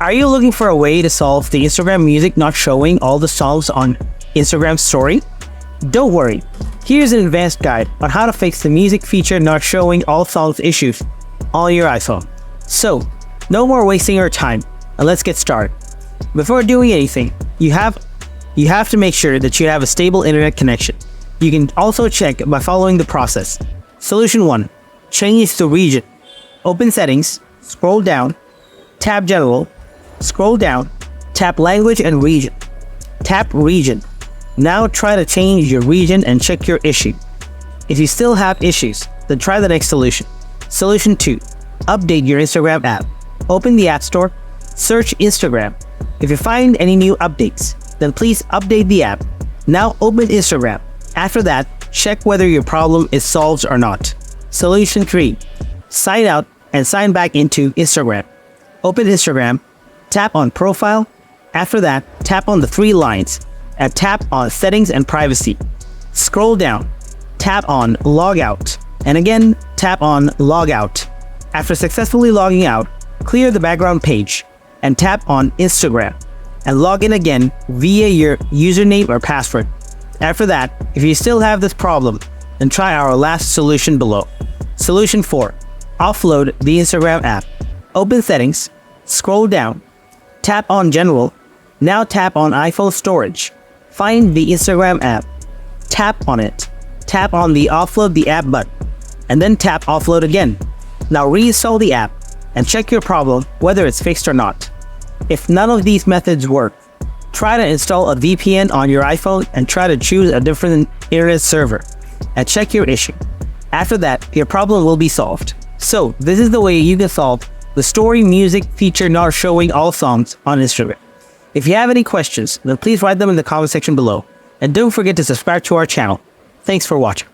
Are you looking for a way to solve the Instagram music not showing all the songs on Instagram story? Don't worry, here's an advanced guide on how to fix the music feature not showing all songs issues on your iPhone. So, no more wasting your time, and let's get started. Before doing anything, you have to make sure that you have a stable internet connection. You can also check by following the process. Solution 1. Change the region. Open Settings, scroll down, tap General, scroll down, tap Language and Region. Tap Region. Now try to change your region and check your issue. If you still have issues, then try the next solution. Solution 2. Update your Instagram app. Open the App Store, search Instagram. If you find any new updates, then please update the app. Now open Instagram. After that, check whether your problem is solved or not. Solution 3. Sign out and sign back into Instagram. Open Instagram, tap on Profile. After that, tap on the 3 lines and tap on Settings and Privacy. Scroll down, tap on Logout, and again, tap on Logout. After successfully logging out, clear the background page and tap on Instagram and log in again via your username or password. After that, if you still have this problem, then try our last solution below. Solution 4. Offload the Instagram app. Open Settings, scroll down, tap on General, now tap on iPhone Storage. Find the Instagram app, tap on it, tap on the Offload the app button, and then tap Offload again. Now reinstall the app and check your problem whether it's fixed or not. If none of these methods work, try to install a VPN on your iPhone and try to choose a different internet server and check your issue. After that, your problem will be solved. So this is the way you can solve the story music feature not showing all songs on Instagram. If you have any questions, then please write them in the comment section below. And don't forget to subscribe to our channel. Thanks for watching.